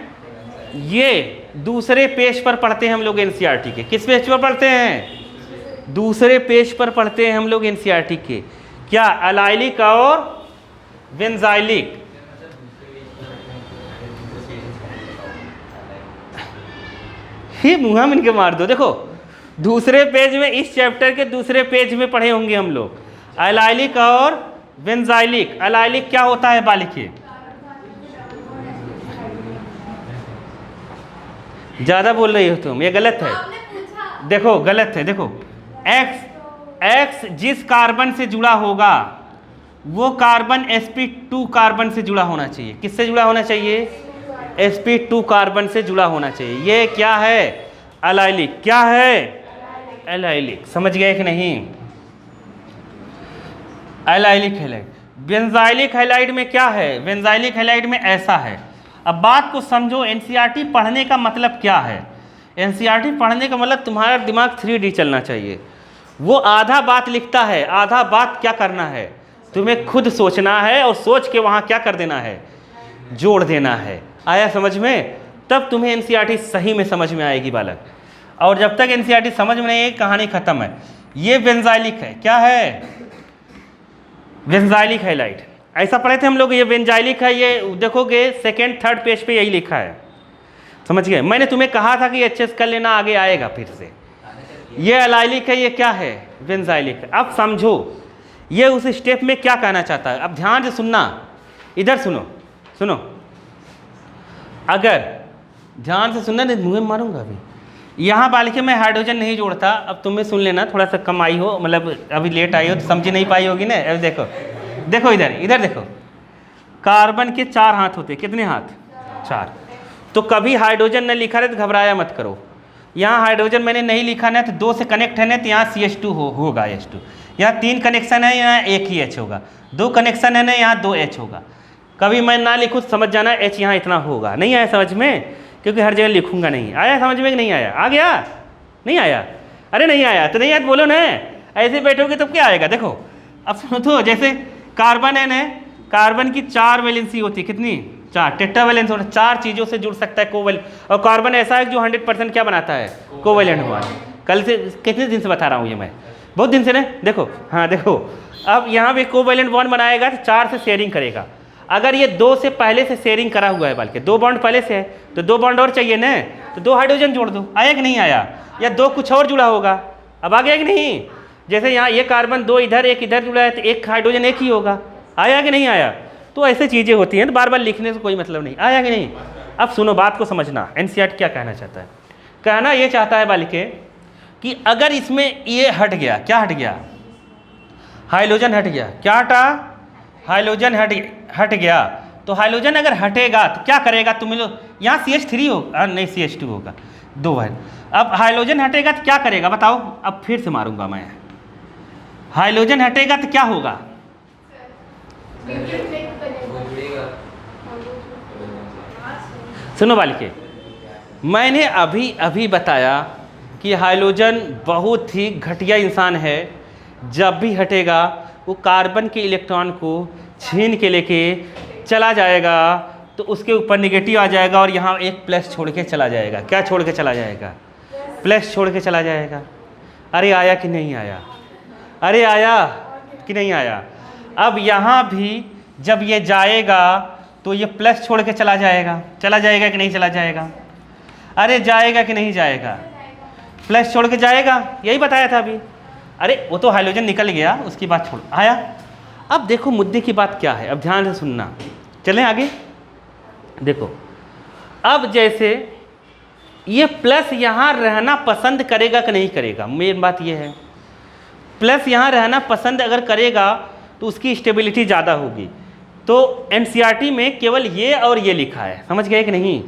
ये दूसरे पेज पर पढ़ते हैं हम लोग NCERT के। किस पेज पर पढ़ते हैं, दूसरे पेज पर पढ़ते हैं हम लोग NCERT के। क्या, अलाइलिक और बेंजाइलिक। ही मुँह में इनके मार दो। देखो दूसरे पेज में, इस चैप्टर के दूसरे पेज में पढ़े होंगे हम लोग, अलाइलिक और बेंजाइलिक। अलाइलिक क्या होता है बालिके, ज़्यादा बोल रही हो तुम, ये गलत है। आपने पूछा। देखो गलत है, देखो एक्स जिस कार्बन से जुड़ा होगा वो कार्बन sp2 कार्बन से जुड़ा होना चाहिए। किससे जुड़ा होना चाहिए? sp2 कार्बन से जुड़ा होना चाहिए। ये क्या है? एलाइलिक। क्या है? एलाइलिक। समझ गए कि नहीं? Allylic halide. बेंजाइलिक हैलाइड में क्या है? बेंजाइलिक हैलाइड में ऐसा है। अब बात को समझो, एनसीईआरटी पढ़ने का मतलब क्या है? एनसीईआरटी पढ़ने का मतलब तुम्हारा दिमाग 3D चलना चाहिए। वो आधा बात लिखता है, आधा बात क्या करना है, तुम्हें खुद सोचना है और सोच के वहाँ क्या कर देना है, जोड़ देना है। आया समझ में? तब तुम्हें एनसीईआरटी सही में समझ में आएगी बालक। और जब तक एनसीईआरटी समझ में नहीं आएगी कहानी खत्म है। ये बेंजाइलिक है। क्या है? Benzylic halide. ऐसा पढ़े थे हम लोग, ये बेंजाइलिक है। ये देखोगे सेकेंड थर्ड पेज पे यही लिखा है। समझ गए? मैंने तुम्हें कहा था कि एचएस कर लेना, आगे आएगा फिर से। ये एलाइलिक है, ये क्या है? बेंजाइलिक। अब समझो ये उस स्टेप में क्या कहना चाहता है। अब ध्यान से सुनना, इधर सुनो, सुनो, अगर ध्यान से सुनना, नहीं मुँह में मारूंगा अभी। यहाँ बालिके में हाइड्रोजन नहीं जोड़ता। अब तुम्हें सुन लेना, थोड़ा सा कम आई हो, मतलब अभी लेट आई हो तो समझ नहीं पाई होगी ना। अब देखो, देखो इधर, इधर देखो, कार्बन के 4 हाथ होते। कितने हाथ? 4। तो कभी हाइड्रोजन ने लिखा रहे तो घबराया मत करो। यहाँ हाइड्रोजन मैंने नहीं लिखा ना, तो 2 से कनेक्ट है ना, तो यहाँ CH2 होगा H2। यहाँ 3 कनेक्शन है, यहाँ 1 ही H होगा। 2 कनेक्शन है ना, यहाँ 2 H होगा। कभी मैं ना लिखूँ समझ जाना H यहाँ इतना होगा। नहीं आया समझ में? क्योंकि हर जगह लिखूंगा नहीं। आया समझ में कि नहीं आया? आ गया? नहीं आया? अरे नहीं आया तो नहीं आया तो बोलो ना। ऐसे बैठोगे तो क्या आएगा? देखो अब सुनो तो, जैसे कार्बन है ना, कार्बन की 4 वैलेंसी होती। कितनी? 4। टेट्रावैलेंस होता है, 4 चीज़ों से जुड़ सकता है कोवैलेंट। और कार्बन ऐसा है जो 100% क्या बनाता है? Covalent bond. कल से कितने दिन से बता रहा हूँ ये मैं, बहुत दिन से ना। देखो, हाँ देखो, अब यहाँ पे कोवैलेंट बॉन्ड बनाएगा तो 4 से शेयरिंग करेगा। अगर ये 2 से पहले से शेयरिंग करा हुआ है, बल्कि 2 बॉन्ड पहले से है, तो 2 बॉन्ड और चाहिए ना, तो 2 हाइड्रोजन जोड़ दो। आया कि नहीं आया? या 2 कुछ और जुड़ा होगा। अब आ गया कि नहीं? जैसे यहाँ ये कार्बन 2 इधर 1 इधर जुड़ा है, तो 1 हाइड्रोजन 1 ही होगा। आया कि नहीं आया? तो ऐसे चीज़ें होती हैं, तो बार बार लिखने से कोई मतलब नहीं। आया कि नहीं? अब सुनो, बात को समझना। एनसीईआरटी क्या कहना चाहता है? कहना ये चाहता है बालिके कि अगर इसमें ये हट गया, क्या हट गया? हाइड्रोजन हट गया। क्या हटा? हाइड्रोजन हट गया। तो हाइड्रोजन अगर हटेगा तो क्या करेगा? तुम लोग यहाँ CH3 होगा, नहीं CH2 होगा, 2 है। अब हाइड्रोजन हटेगा तो क्या करेगा बताओ? अब फिर से मारूंगा मैं। हाइड्रोजन हटेगा तो क्या होगा? सुनो बालिके, मैंने अभी अभी बताया कि हाइड्रोजन बहुत ही घटिया इंसान है। जब भी हटेगा वो कार्बन के इलेक्ट्रॉन को छीन के लेके चला जाएगा, तो उसके ऊपर नेगेटिव आ जाएगा और यहाँ एक प्लस छोड़ के चला जाएगा। क्या छोड़ के चला जाएगा? प्लस छोड़ के चला जाएगा। अरे आया कि नहीं आया? अरे आया कि नहीं आया? अब यहाँ भी जब ये जाएगा तो ये प्लस छोड़ के चला जाएगा। चला जाएगा कि नहीं चला जाएगा? अरे जाएगा कि नहीं जाएगा? प्लस छोड़ के जाएगा, यही बताया था अभी। अरे वो तो हाइड्रोजन निकल गया, उसकी बात छोड़। आया? अब देखो मुद्दे की बात क्या है, अब ध्यान से सुनना। चलें आगे। देखो अब जैसे ये प्लस यहाँ रहना पसंद करेगा कि नहीं करेगा? मेन बात ये है, प्लस यहाँ रहना पसंद अगर करेगा तो उसकी स्टेबिलिटी ज़्यादा होगी। तो एनसीईआरटी में केवल ये और ये लिखा है। समझ गए कि नहीं?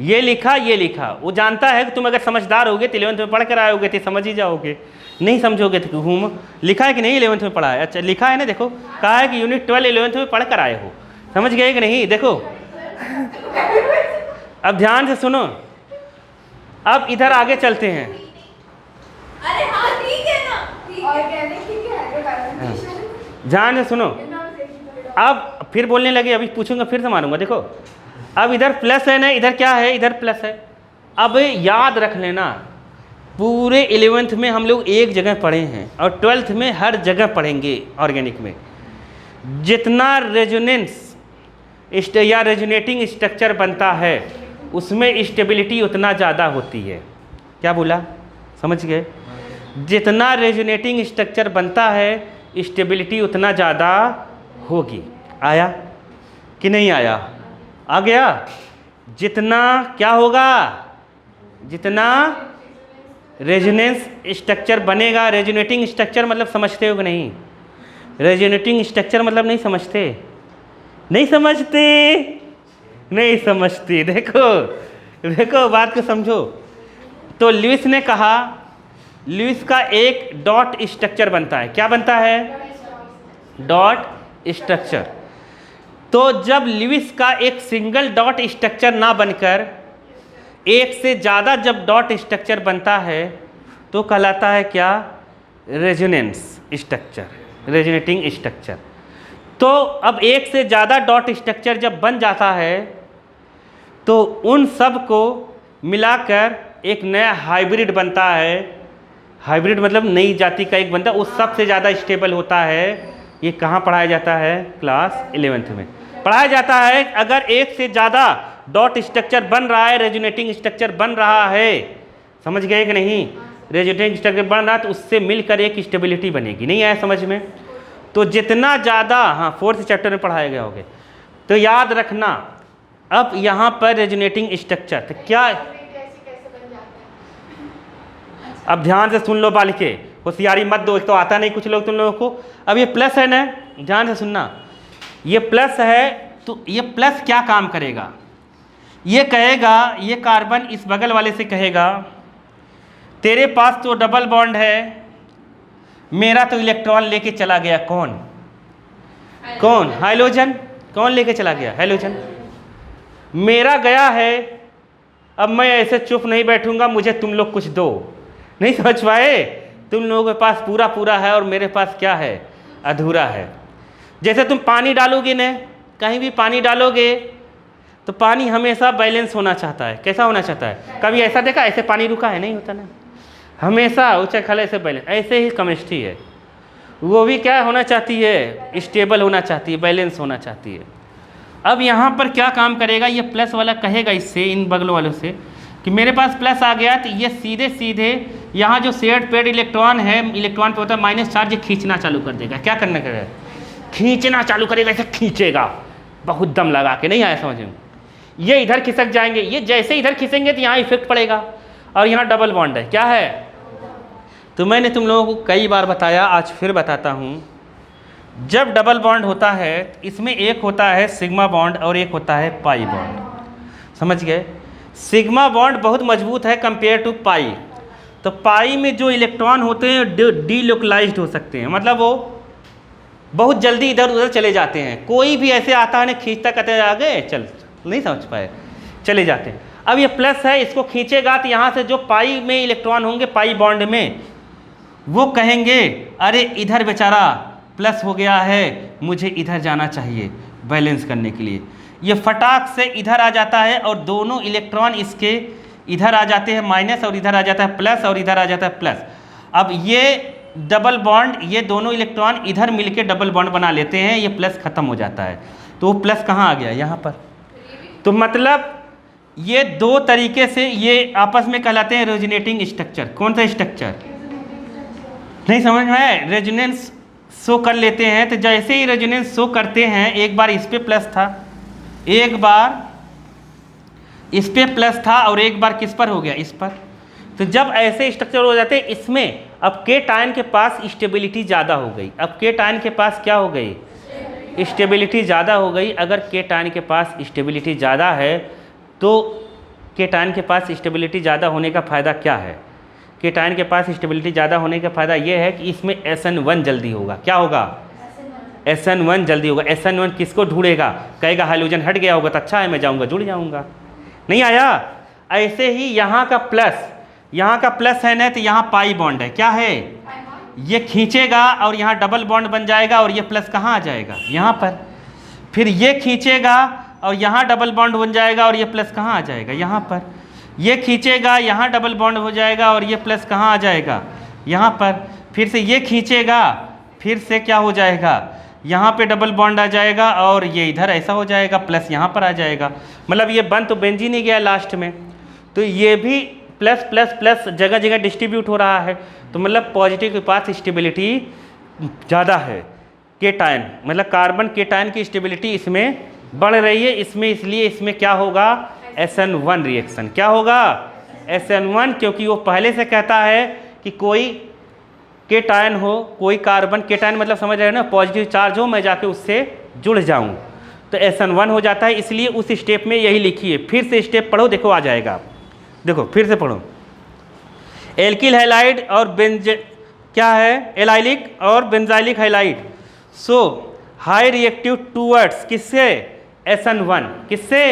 ये लिखा, ये लिखा। वो जानता है कि तुम अगर समझदार होगे तो 11th में पढ़ कर आए होगे तो समझ ही जाओगे। नहीं समझोगे तो घूम। लिखा है कि नहीं 11th में पढ़ा है? अच्छा लिखा है ना, देखो कहा है कि यूनिट 12 11th में पढ़ कर आए हो। समझ गए कि नहीं? देखो अब ध्यान से सुनो, अब इधर आगे चलते हैं। अरे हाँ ठीक है ना, ऑर्गेनिक ठीक है। ध्यान से सुनो, अब फिर बोलने लगे, अभी पूछूंगा फिर से मारूंगा। देखो अब इधर प्लस है ना, इधर क्या है? इधर प्लस है। अब याद रख लेना, पूरे 11th में हम लोग एक जगह पढ़े हैं और 12th में हर जगह पढ़ेंगे। ऑर्गेनिक में जितना रेजोनेंस या रेजोनेटिंग स्ट्रक्चर बनता है उसमें स्टेबिलिटी उतना ज़्यादा होती है। क्या बोला? समझ गए? जितना रेजोनेटिंग स्ट्रक्चर बनता है स्टेबिलिटी उतना ज़्यादा होगी। आया कि नहीं आया? आ गया? जितना क्या होगा? जितना रेजोनेंस स्ट्रक्चर बनेगा, रेजोनेटिंग स्ट्रक्चर मतलब समझते हो कि नहीं? रेजोनेटिंग स्ट्रक्चर मतलब नहीं समझते? नहीं समझते? नहीं समझते। देखो देखो बात को समझो। तो ल्यूइस ने कहा, ल्यूइस का एक डॉट स्ट्रक्चर बनता है। क्या बनता है? Dot structure. तो जब ल्यूइस का एक सिंगल डॉट स्ट्रक्चर ना बनकर एक से ज़्यादा जब डॉट स्ट्रक्चर बनता है तो कहलाता है क्या? Resonance structure, resonating structure. तो अब एक से ज़्यादा डॉट स्ट्रक्चर जब बन जाता है तो उन सब को मिलाकर एक नया हाइब्रिड बनता है। हाइब्रिड मतलब नई जाति का एक बनता है, उस सबसे ज़्यादा स्टेबल होता है। ये कहाँ पढ़ाया जाता है? क्लास 11th में पढ़ाया जाता है। अगर एक से ज़्यादा डॉट स्ट्रक्चर बन रहा है, रेजोनेटिंग स्ट्रक्चर बन रहा है, समझ गए कि नहीं? रेजोनेटिंग स्ट्रक्चर बन रहा है तो उससे मिलकर एक स्टेबिलिटी बनेगी। नहीं आया समझ में? तो जितना ज़्यादा, हाँ 4th चैप्टर में पढ़ाया गया होगा। तो याद रखना, अब यहाँ पर रेजोनेटिंग स्ट्रक्चर तो क्या, अब ध्यान से सुन लो बालिके, होशियारी मत दो, एक तो आता नहीं कुछ लोग तुम लोगों को। अब ये प्लस है ना, ध्यान से सुनना, ये प्लस है तो ये प्लस क्या काम करेगा? ये कहेगा, ये कार्बन इस बगल वाले से कहेगा तेरे पास तो डबल बॉन्ड है, मेरा तो इलेक्ट्रॉन लेके चला गया। कौन? कौन? हाइड्रोजन। कौन लेके चला गया? हाइड्रोजन। मेरा गया है, अब मैं ऐसे चुप नहीं बैठूंगा, मुझे तुम लोग कुछ दो। नहीं समझ पाए? तुम लोगों के पास पूरा पूरा है और मेरे पास क्या है? अधूरा है। जैसे तुम पानी डालोगे ना, कहीं भी पानी डालोगे तो पानी हमेशा बैलेंस होना चाहता है। कैसा होना चाहता है? कभी ऐसा देखा ऐसे पानी रुका है? नहीं होता ना, हमेशा ऊंचे खले से बैलेंस। ऐसे ही केमिस्ट्री है, वो भी क्या होना चाहती है? स्टेबल होना चाहती है, बैलेंस होना चाहती है। अब यहाँ पर क्या काम करेगा? ये प्लस वाला कहेगा इससे, इन बगलों वालों से कि मेरे पास प्लस आ गया, तो ये सीधे सीधे यहाँ जो शेयर्ड पेड इलेक्ट्रॉन है, इलेक्ट्रॉन पे होता है माइनस चार्ज, ये खींचना चालू कर देगा। क्या करना करेगा? खींचना चालू करेगा, ऐसे खींचेगा बहुत दम लगा के। नहीं आया समझ में? ये इधर खिसक जाएंगे, ये जैसे इधर खिसेंगे तो यहाँ इफेक्ट पड़ेगा, और यहाँ डबल बॉन्ड है। क्या है? तो मैंने तुम लोगों को कई बार बताया, आज फिर बताता हूँ। जब डबल बॉन्ड होता है इसमें एक होता है सिग्मा बॉन्ड और एक होता है पाई बॉन्ड। समझ गए? सिग्मा बॉन्ड बहुत मजबूत है कंपेयर टू पाई। तो पाई में जो इलेक्ट्रॉन होते हैं डीलोकलाइज्ड हो सकते हैं, मतलब वो बहुत जल्दी इधर उधर चले जाते हैं। कोई भी ऐसे आता है ना, खींचता कहते आगे चल, नहीं समझ पाए, चले जाते हैं। अब ये प्लस है, इसको खींचेगा तो यहाँ से जो पाई में इलेक्ट्रॉन होंगे, पाई बॉन्ड में, वो कहेंगे अरे इधर बेचारा प्लस हो गया है, मुझे इधर जाना चाहिए बैलेंस करने के लिए। ये फटाक से इधर आ जाता है और दोनों इलेक्ट्रॉन इसके इधर आ जाते हैं माइनस, और इधर आ जाता है प्लस, और इधर आ जाता है प्लस। अब ये डबल बॉन्ड, ये दोनों इलेक्ट्रॉन इधर मिलके डबल बॉन्ड बना लेते हैं, ये प्लस खत्म हो जाता है। तो वो प्लस कहाँ आ गया? यहाँ पर। तो मतलब ये दो तरीके से ये आपस में कहलाते हैं रेजोनेटिंग स्ट्रक्चर। कौन सा स्ट्रक्चर? नहीं समझ में आया? रेजोनेंस शो कर लेते हैं। तो जैसे ही रेजोनेंस शो करते हैं, एक बार इस पे प्लस था, एक बार इस पे प्लस था, और एक बार किस पर हो गया? इस पर। तो जब ऐसे स्ट्रक्चर हो जाते हैं, इसमें अब केटायन के पास स्टेबिलिटी ज़्यादा हो गई। अब केटायन के पास क्या हो गई? स्टेबिलिटी ज़्यादा हो गई। अगर केटायन के पास स्टेबिलिटी ज़्यादा है तो केटायन के पास स्टेबिलिटी ज़्यादा होने का फ़ायदा क्या है? केटायन के पास स्टेबिलिटी ज़्यादा होने का फ़ायदा ये है कि इसमें SN1 जल्दी होगा। क्या होगा? SN1 जल्दी होगा। SN1 किसको ढूंढेगा? कहेगा हाइड्रोजन हट गया होगा तो अच्छा है, मैं जाऊँगा, जुड़ जाऊँगा। नहीं आया? ऐसे ही यहाँ का प्लस, यहाँ का प्लस है ना, तो यहाँ पाई बॉन्ड है। क्या है? ये खींचेगा और यहाँ डबल बॉन्ड बन जाएगा, और ये प्लस कहाँ आ जाएगा? यहाँ पर। फिर ये खींचेगा और यहाँ डबल बॉन्ड बन जाएगा, और ये प्लस कहाँ आ जाएगा? यहाँ पर। ये खींचेगा, यहाँ डबल बॉन्ड हो जाएगा, और ये प्लस कहाँ आ जाएगा? यहाँ पर। फिर से ये खींचेगा, फिर से क्या हो जाएगा? यहाँ पे डबल बॉन्ड आ जाएगा, और ये इधर ऐसा हो जाएगा, प्लस यहाँ पर आ जाएगा। मतलब ये बन तो बेंजीन ही गया लास्ट में। तो ये भी प्लस प्लस प्लस जगह जगह डिस्ट्रीब्यूट हो रहा है। तो मतलब पॉजिटिव के पास स्टेबिलिटी ज़्यादा है। केटायन मतलब कार्बन केटायन की स्टेबिलिटी इसमें बढ़ रही है, इसमें, इसलिए इसमें क्या होगा? SN1 reaction. क्या होगा? SN1, क्योंकि वो पहले से कहता है कि कोई केटायन हो, कोई कार्बन, केटायन मतलब समझ रहे हो ना, पॉजिटिव चार्ज हो, मैं जाके उससे जुड़ जाऊं, तो SN1 हो जाता है। इसलिए उस स्टेप में यही लिखिए। फिर से स्टेप पढ़ो, देखो आ जाएगा। देखो फिर से पढ़ो, एल्किल हैलाइड और क्या है, एलाइलिक और benzylic halide, so high reactive towards किससे, SN1, किससे,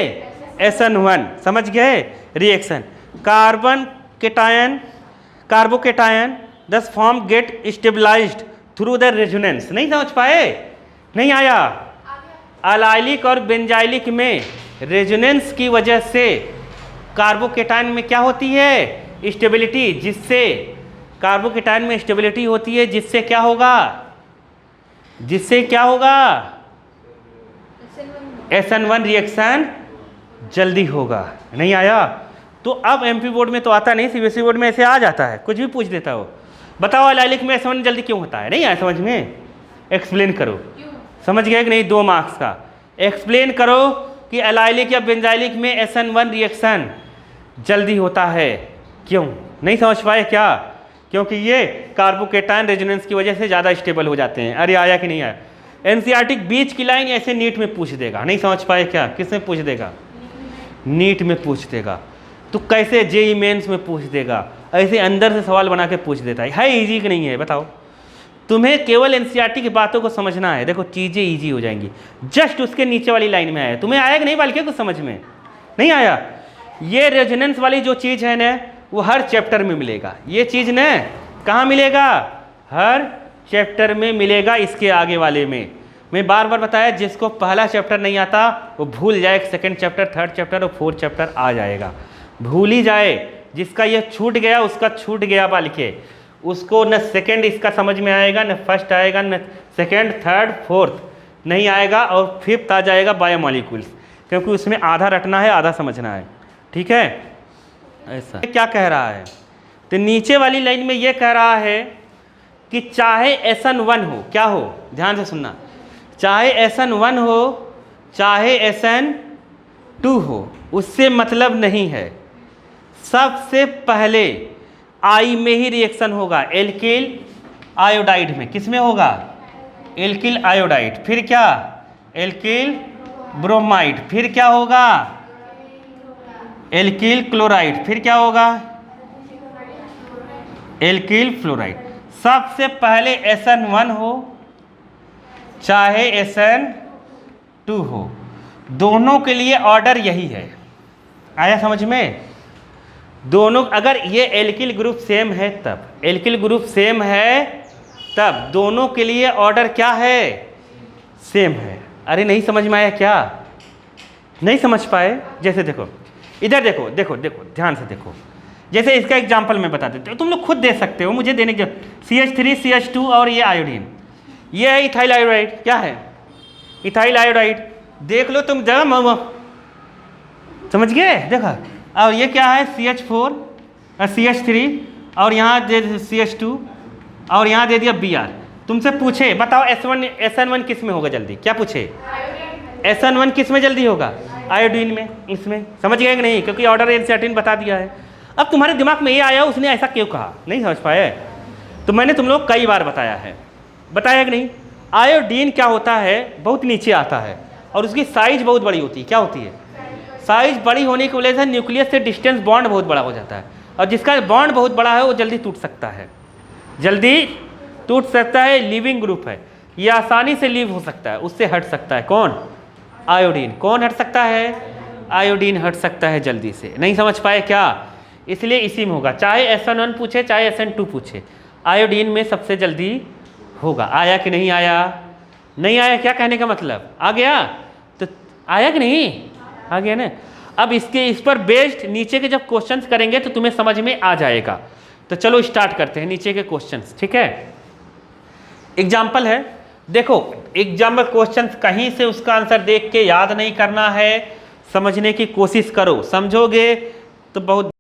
SN1, समझ गए रिएक्शन। कार्बन केटायन, कार्बोकेटायन दस form get stabilised through the resonance. नहीं समझ पाए, नहीं आया। अलाइलिक और बेंजाइलिक में रेजोनेंस की वजह से कार्बोकेटायन में क्या होती है, स्टेबिलिटी, जिससे कार्बोकेटायन में स्टेबिलिटी होती है, जिससे क्या होगा, जिससे क्या होगा, SN1 रिएक्शन जल्दी होगा। नहीं आया। तो अब एमपी बोर्ड में तो आता नहीं, सीबीएसई बोर्ड में ऐसे आ जाता है, कुछ भी पूछ देता हो। बताओ अलाइलिक में SN1 जल्दी क्यों होता है, नहीं आया समझ में, एक्सप्लेन करो। समझ गए कि नहीं, 2 मार्क्स का एक्सप्लेन करो कि अलाइलिक या बेंजाइलिक में SN1 रिएक्शन जल्दी होता है, क्यों। नहीं समझ पाए क्या, क्योंकि ये कार्बोकेटायन रेजोनेंस की वजह से ज़्यादा स्टेबल हो जाते हैं। अरे आया कि नहीं आया। एनसीईआरटी बीच की लाइन ऐसे नीट में पूछ देगा, नहीं समझ पाए क्या, किस में पूछ देगा, नीट में पूछ देगा। तो कैसे जेईई मेंस में पूछ देगा, ऐसे अंदर से सवाल बना के पूछ देता है इजी कि नहीं है बताओ। तुम्हें केवल एनसीईआरटी की बातों को समझना है, देखो चीज़ें इजी हो जाएंगी। जस्ट उसके नीचे वाली लाइन में आया, तुम्हें आया कि नहीं बालिके कुछ समझ में, नहीं आया। ये रेजोनेंस वाली जो चीज़ है ना, वो हर चैप्टर में मिलेगा। ये चीज़ ना कहाँ मिलेगा, हर चैप्टर में मिलेगा। इसके आगे वाले में मैं बार बार बताया, जिसको पहला चैप्टर नहीं आता वो भूल जाए, सेकंड चैप्टर, थर्ड चैप्टर और फोर्थ चैप्टर आ जाएगा, भूल ही जाए। जिसका ये छूट गया उसका छूट गया बालिके, उसको न सेकंड इसका समझ में आएगा, न फर्स्ट आएगा, न सेकंड, थर्ड, फोर्थ नहीं आएगा, और फिफ्थ आ जाएगा बायोमॉलिक्यूल्स, क्योंकि उसमें आधा रटना है आधा समझना है। ठीक है, ऐसा क्या कह रहा है, तो नीचे वाली लाइन में ये कह रहा है कि चाहे SN1 हो, क्या हो, ध्यान से सुनना, चाहे SN1 हो चाहे SN2 हो, उससे मतलब नहीं है। सबसे पहले आई में ही रिएक्शन होगा, एल्किल आयोडाइड में। किस में होगा, एल्किल आयोडाइड, फिर क्या, एल्किल ब्रोमाइड, फिर क्या होगा, एल्किल क्लोराइड, फिर क्या होगा, एल्किल फ्लोराइड। सबसे पहले SN1 हो चाहे SN2 हो, दोनों के लिए ऑर्डर यही है। आया समझ में, दोनों, अगर ये एल्किल ग्रुप सेम है तब, एल्किल ग्रुप सेम है तब दोनों के लिए ऑर्डर क्या है, सेम है। अरे नहीं समझ में आया क्या, नहीं समझ पाए। जैसे देखो इधर देखो, देखो देखो ध्यान से देखो, जैसे इसका एग्जांपल मैं बता देता हूँ, तुम लोग खुद दे सकते हो, मुझे देने की CH3 CH2 और ये आयोडीन, ये है इथाइल आयोडाइड। क्या है, इथाइल आयोडाइड, देख लो तुम जगह, समझ गए, देखा। और ये क्या है, CH4 और CH3 और यहाँ दे CH2 और यहाँ दे दिया Br। तुमसे पूछे बताओ SN1 किस में होगा जल्दी, क्या पूछे, SN1 किस में जल्दी होगा, आयोडीन में, इसमें। समझ गए कि नहीं, क्योंकि ऑर्डर एनसीईआरटी ने बता दिया है। अब तुम्हारे दिमाग में ये आया उसने ऐसा क्यों कहा, नहीं समझ पाए। तो मैंने तुम लोग कई बार बताया है, बताया कि नहीं। आयोडीन क्या होता है, बहुत नीचे आता है और उसकी साइज बहुत बड़ी होती है। क्या होती है, साइज बड़ी होने की वजह से न्यूक्लियस से डिस्टेंस बॉन्ड बहुत बड़ा हो जाता है, और जिसका बॉन्ड बहुत बड़ा है वो जल्दी टूट सकता है, जल्दी टूट सकता है। लिविंग ग्रुप है, ये आसानी से लीव हो सकता है, उससे हट सकता है। कौन, आयोडीन। कौन हट सकता है, आयोडीन हट सकता है जल्दी से। नहीं समझ पाए क्या, इसलिए इसी में होगा, चाहे SN1 पूछे चाहे SN2 पूछे, आयोडीन में सबसे जल्दी होगा। आया कि नहीं आया, नहीं आया, क्या कहने का मतलब, आ गया, तो आया कि नहीं, आ गया ना। अब इस पर बेस्ड नीचे के जब क्वेश्चंस करेंगे तो तुम्हें समझ में आ जाएगा। तो चलो स्टार्ट करते हैं नीचे के क्वेश्चंस। ठीक है, एग्जाम्पल है, देखो एग्जाम्पल क्वेश्चंस कहीं से उसका आंसर देख के याद नहीं करना है, समझने की कोशिश करो, समझोगे तो बहुत